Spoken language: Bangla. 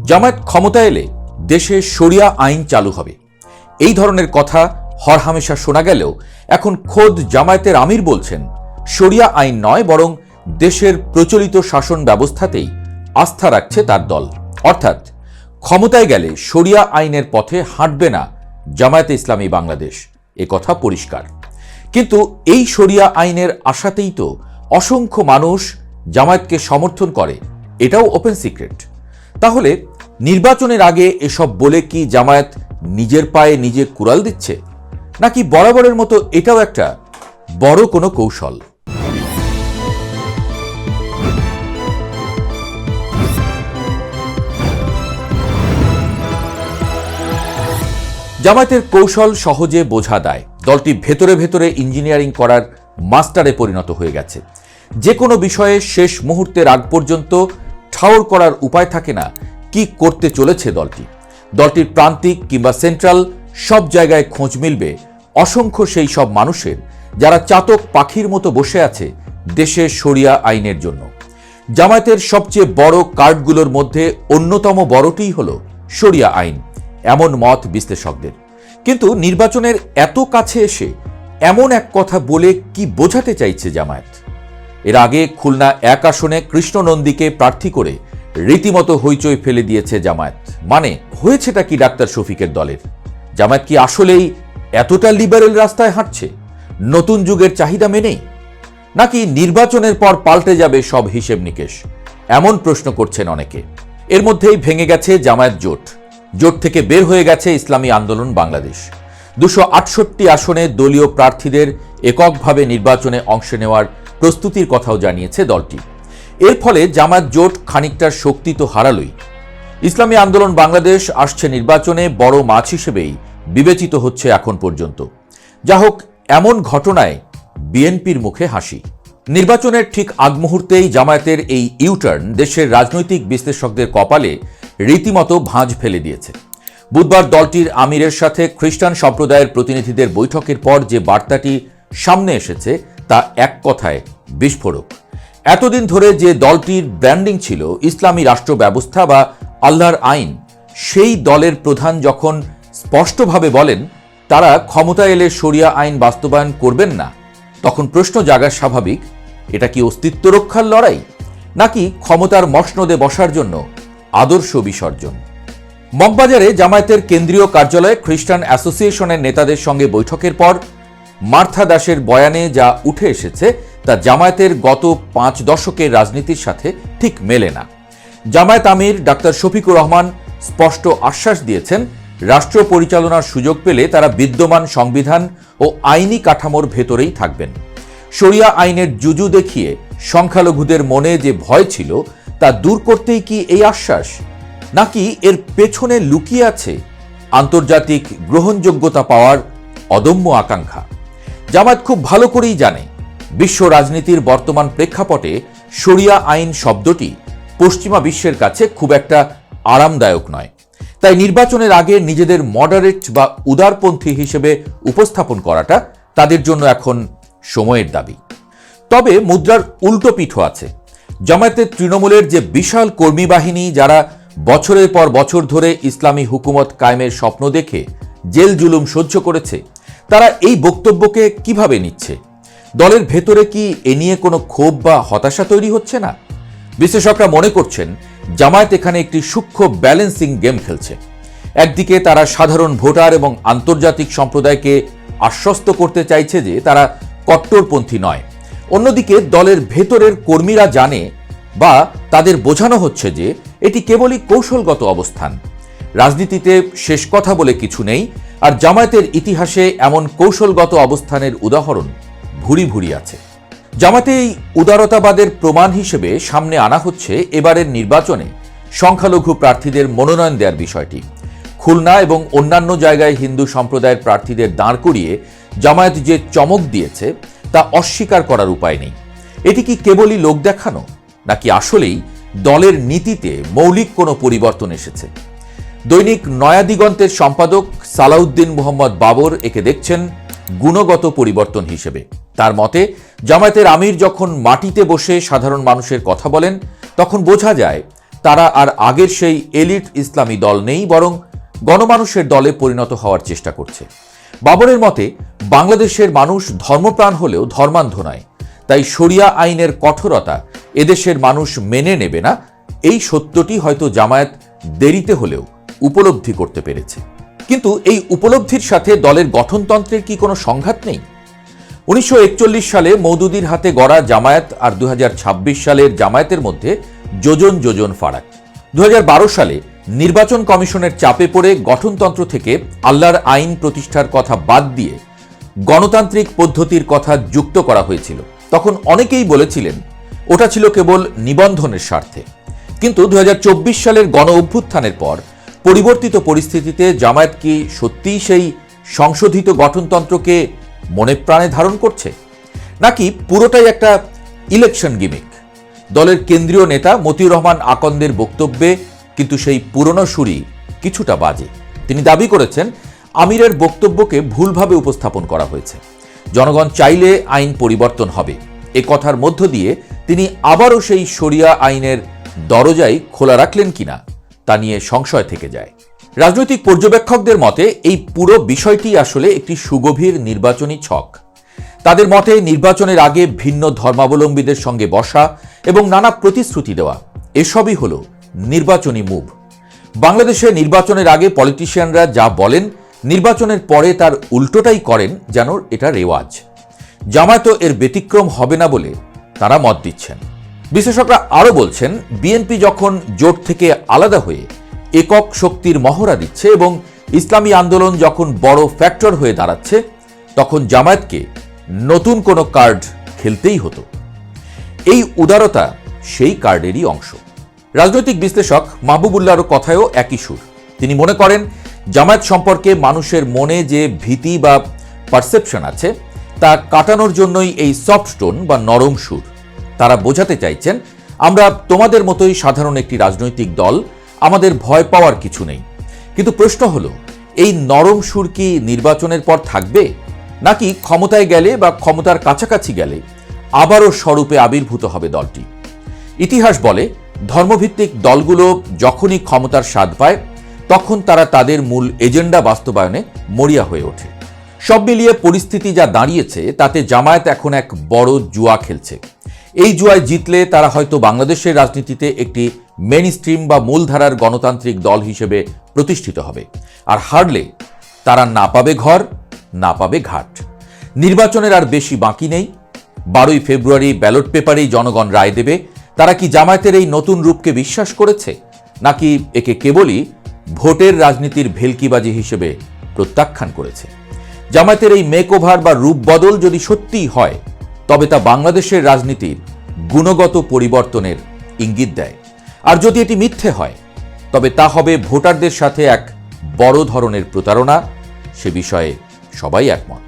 জামায়াত ক্ষমতা এলে দেশে শরিয়া আইন চালু হবে, এই ধরনের কথা হরহামেশা শোনা গেলেও এখন খোদ জামায়াতের আমির বলছেন শরিয়া আইন নয়, বরং দেশের প্রচলিত শাসন ব্যবস্থাতেই আস্থা রাখছে তার দল। অর্থাৎ ক্ষমতায় গেলে শরিয়া আইনের পথে হাঁটবে না জামায়াতে ইসলামী বাংলাদেশ, এ কথা পরিষ্কার। কিন্তু এই শরিয়া আইনের আশাতেই তো অসংখ্য মানুষ জামায়াতকে সমর্থন করে, এটাও ওপেন সিক্রেট। তাহলে নির্বাচনের আগে এসব বলে কি জামায়াত নিজের পায়ে নিজে কুড়াল দিচ্ছে, নাকি বরাবরের মতো এটাও একটা বড় কোনো কৌশল? জামায়াতের কৌশল সহজে বোঝা দেয়। দলটি ভেতরে ভেতরে ইঞ্জিনিয়ারিং করার মাস্টারে পরিণত হয়ে গেছে। যে কোনো বিষয়ে শেষ মুহূর্তের আগ পর্যন্ত ঠাউর করার উপায় থাকে না কি করতে চলেছে দলটি। দলটির প্রান্তিক কিংবা সেন্ট্রাল সব জায়গায় খোঁজ মিলবে অসংখ্য সেই সব মানুষের যারা চাতক পাখির মতো বসে আছে দেশে শরিয়া আইনের জন্য। জামায়াতের সবচেয়ে বড় কার্ডগুলোর মধ্যে অন্যতম বড়টিই হল শরিয়া আইন, এমন মত বিশ্লেষকদের। কিন্তু নির্বাচনের এত কাছে এসে এমন এক কথা বলে কি বোঝাতে চাইছে জামায়াত? এর আগে খুলনা 1 আসনে কৃষ্ণ নন্দীকে প্রার্থী করে রীতিমতো হইচই ফেলে দিয়েছে জামায়াত। মানে হয়েছেটা কি ডাক্তার শফিকের দলের? জামায়াত কি আসলেই এতটা লিবারেল রাস্তায় হাঁটছে নতুন যুগের চাহিদা মেনেই, নাকি নির্বাচনের পর পাল্টে যাবে সব হিসেব নিকেশ? এমন প্রশ্ন করছেন অনেকে। এর মধ্যেই ভেঙে গেছে জামায়াত জোট। জোট থেকে বের হয়ে গেছে ইসলামী আন্দোলন বাংলাদেশ। 268 আসনে দলীয় প্রার্থীদের এককভাবে নির্বাচনে অংশ নেওয়ার প্রস্তুতির কথাও জানিয়েছে দলটি। এর ফলে জামায়াত জোট খানিকটা শক্তি তো হারালই। ইসলামী আন্দোলন বাংলাদেশ আসছে নির্বাচনে বড় মাছ হিসেবেই বিবেচিত হচ্ছে এখন পর্যন্ত। যা হোক, এমন ঘটনায় বিএনপির মুখে হাসি। নির্বাচনের ঠিক আগ মুহূর্তেই জামায়াতের এই ইউটার্ন দেশের রাজনৈতিক বিশ্লেষকদের কপালে রীতিমতো ভাঁজ ফেলে দিয়েছে। বুধবার দলটির আমিরের সাথে খ্রিস্টান সম্প্রদায়ের প্রতিনিধিদের বৈঠকের পর যে বার্তাটি সামনে এসেছে তা এক কথায় বিস্ফোরক। এতদিন ধরে যে দলটির ব্র্যান্ডিং ছিল ইসলামী রাষ্ট্র ব্যবস্থা বা আল্লাহর আইন, সেই দলের প্রধান যখন স্পষ্টভাবে বলেন তারা ক্ষমতা এলে শরিয়া আইন বাস্তবায়ন করবেন না, তখন প্রশ্ন জাগা স্বাভাবিক, এটা কি অস্তিত্ব রক্ষার লড়াই, নাকি ক্ষমতার মসনদে বসার জন্য আদর্শ বিসর্জন? মগবাজারে জামায়াতের কেন্দ্রীয় কার্যালয়ে খ্রিস্টান অ্যাসোসিয়েশনের নেতাদের সঙ্গে বৈঠকের পর মার্থা দাসের বয়ানে যা উঠে এসেছে তা জামায়াতের গত 5 দশকের রাজনীতির সাথে ঠিক মেলে না। জামায়াত আমির ডাক্তার শফিকুর রহমান স্পষ্ট আশ্বাস দিয়েছেন, রাষ্ট্র পরিচালনার সুযোগ পেলে তারা বিদ্যমান সংবিধান ও আইনি কাঠামোর ভেতরেই থাকবেন। শরিয়া আইনের জুজু দেখিয়ে সংখ্যালঘুদের মনে যে ভয় ছিল তা দূর করতেই কি এই আশ্বাস, নাকি এর পেছনে লুকিয়ে আছে আন্তর্জাতিক গ্রহণযোগ্যতা পাওয়ার অদম্য আকাঙ্ক্ষা? জামায়াত খুব ভালো করেই জানে বিশ্ব রাজনীতির বর্তমান প্রেক্ষাপটে শরিয়া আইন শব্দটি পশ্চিমা বিশ্বের কাছে খুব একটা আরামদায়ক নয়। তাই নির্বাচনের আগে নিজেদের মডারেট বা উদারপন্থী হিসেবে উপস্থাপন করাটা তাদের জন্য এখন সময়ের দাবি। তবে মুদ্রার উল্টো পিঠও আছে। জামায়াতের তৃণমূলের যে বিশাল কর্মী বাহিনী যারা বছরের পর বছর ধরে ইসলামী হুকুমত কায়েমের স্বপ্ন দেখে জেল জুলুম সহ্য করেছে, তারা এই বক্তব্যকে কিভাবে নিচ্ছে? দলের ভেতরে কি এ নিয়ে কোনো ক্ষোভ বা হতাশা তৈরি হচ্ছে না? বিশ্লেষকরা মনে করছেন জামায়াত এখানে একটি সূক্ষ্ম ব্যালেন্সিং গেম খেলছে। একদিকে তারা সাধারণ ভোটার এবং আন্তর্জাতিক সম্প্রদায়কে আশ্বস্ত করতে চাইছে যে তারা কট্টরপন্থী নয়। অন্যদিকে দলের ভেতরের কর্মীরা জানে বা তাদের বোঝানো হচ্ছে যে এটি কেবলই কৌশলগত অবস্থান। রাজনীতিতে শেষ কথা বলে কিছু নেই, আর জামায়াতের ইতিহাসে এমন কৌশলগত অবস্থানের উদাহরণ ভুরি ভুরি আছে। জামায়াতে এই উদারতাবাদের প্রমাণ হিসেবে সামনে আনা হচ্ছে এবারের নির্বাচনে সংখ্যালঘু প্রার্থীদের মনোনয়ন দেওয়ার বিষয়টি। খুলনা এবং অন্যান্য জায়গায় হিন্দু সম্প্রদায়ের প্রার্থীদের দাঁড় করিয়ে জামায়াত যে চমক দিয়েছে তা অস্বীকার করার উপায় নেই। এটি কি কেবলই লোক দেখানো, নাকি আসলেই দলের নীতিতে মৌলিক কোনো পরিবর্তন এসেছে? দৈনিক নয়া দিগন্তের সম্পাদক সালাউদ্দিন মোহাম্মদ বাবর একে দেখছেন গুণগত পরিবর্তন হিসেবে। তার মতে, জামায়াতের আমির যখন মাটিতে বসে সাধারণ মানুষের কথা বলেন তখন বোঝা যায় তারা আর আগের সেই এলিট ইসলামী দল নেই, বরং গণমানুষের দলে পরিণত হওয়ার চেষ্টা করছে। বাবরের মতে বাংলাদেশের মানুষ ধর্মপ্রাণ হলেও ধর্মান্ধ নয়, তাই শরিয়া আইনের কঠোরতা এদেশের মানুষ মেনে নেবে না। এই সত্যটি হয়তো জামায়াত দেরিতে হলেও উপলব্ধি করতে পেরেছে। কিন্তু এই উপলব্ধির সাথে দলের গঠনতন্ত্রের কি কোনো সংঘাত নেই? 1941 সালে মওদুদির হাতে গড়া জামায়াত আর 2026 সালের জামায়াতের মধ্যে যোজন যোজন ফারাক। 2012 সালে নির্বাচন কমিশনের চাপে পড়ে গঠনতন্ত্র থেকে আল্লাহর আইন প্রতিষ্ঠার কথা বাদ দিয়ে গণতান্ত্রিক পদ্ধতির কথা যুক্ত করা হয়েছিল। তখন অনেকেই বলেছিলেন ওটা ছিল কেবল নিবন্ধনের স্বার্থে। কিন্তু 2024 সালের গণ অভ্যুত্থানের পর পরিবর্তিত পরিস্থিতিতে জামায়াত কি সত্যিই সেই সংশোধিত গঠনতন্ত্রকে মনে প্রাণে ধারণ করছে, নাকি পুরোটাই একটা ইলেকশন গিমিক? দলের কেন্দ্রীয় নেতা মতিউর রহমান আকন্দের বক্তব্যে কিন্তু সেই পুরনো সুরই কিছুটা বাজে। তিনি দাবি করেছেন আমিরের বক্তব্যকে ভুলভাবে উপস্থাপন করা হয়েছে, জনগণ চাইলে আইন পরিবর্তন হবে। এ কথার মধ্য দিয়ে তিনি আবারও সেই শরিয়া আইনের দরজাই খোলা রাখলেন কিনা তা নিয়ে সংশয় থেকে যায়। রাজনৈতিক পর্যবেক্ষকদের মতে এই পুরো বিষয়টি আসলে একটি সুগভীর নির্বাচনী ছক। তাদের মতে নির্বাচনের আগে ভিন্ন ধর্মাবলম্বীদের সঙ্গে বসা এবং নানা প্রতিশ্রুতি দেওয়া, এসবই হল নির্বাচনী মুভ। বাংলাদেশে নির্বাচনের আগে পলিটিশিয়ানরা যা বলেন, নির্বাচনের পরে তার উল্টোটাই করেন, যেন এটা রেওয়াজ। জামায়াতও এর ব্যতিক্রম হবে না বলে তারা মত দিচ্ছেন। বিশ্লেষকরা আরও বলছেন, বিএনপি যখন জোট থেকে আলাদা হয়ে একক শক্তির মহড়া দিচ্ছে এবং ইসলামী আন্দোলন যখন বড় ফ্যাক্টর হয়ে দাঁড়াচ্ছে, তখন জামায়াতকে নতুন কোনো কার্ড খেলতেই হতো। এই উদারতা সেই কার্ডেরই অংশ। রাজনৈতিক বিশ্লেষক মাহবুবুল্লাহর কথায়ও একই সুর। তিনি মনে করেন জামায়াত সম্পর্কে মানুষের মনে যে ভীতি বা পারসেপশন আছে তা কাটানোর জন্যই এই সফট স্টোন বা নরম সুর। তারা বোঝাতে চাইছেন, আমরা তোমাদের মতোই সাধারণ একটি রাজনৈতিক দল, আমাদের ভয় পাওয়ার কিছু নেই। কিন্তু প্রশ্ন হলো, এই নরম সুর কি নির্বাচনের পর থাকবে, নাকি ক্ষমতায় গেলে বা ক্ষমতার কাছাকাছি গেলে আবারও স্বরূপে আবির্ভূত হবে দলটি? ইতিহাস বলে, ধর্মভিত্তিক দলগুলো যখনই ক্ষমতার স্বাদ পায় তখন তারা তাদের মূল এজেন্ডা বাস্তবায়নে মরিয়া হয়ে ওঠে। সব মিলিয়ে পরিস্থিতি যা দাঁড়িয়েছে তাতে জামায়াত এখন এক বড় জুয়া খেলছে। এই জুয়ায় জিতলে তারা হয়তো বাংলাদেশের রাজনীতিতে একটি মেইন স্ট্রিম বা মূলধারার গণতান্ত্রিক দল হিসেবে প্রতিষ্ঠিত হবে, আর হারলে তারা না পাবে ঘর, না পাবে ঘাট। নির্বাচনের আর বেশি বাকি নেই। 12ই ফেব্রুয়ারি ব্যালট পেপারেই জনগণ রায় দেবে তারা কি জামায়াতের এই নতুন রূপকে বিশ্বাস করেছে, নাকি একে কেবলই ভোটের রাজনীতির ভেলকিবাজি হিসেবে প্রত্যাখ্যান করেছে। জামায়াতের এই মেকওভার বা রূপ বদল যদি সত্যিই হয়, তবে তা বাংলাদেশের রাজনীতির গুণগত পরিবর্তনের ইঙ্গিত দেয়। আর যদি এটি মিথ্যে হয়, তবে তা হবে ভোটারদের সাথে এক বড় ধরনের প্রতারণা। সে বিষয়ে সবাই একমত।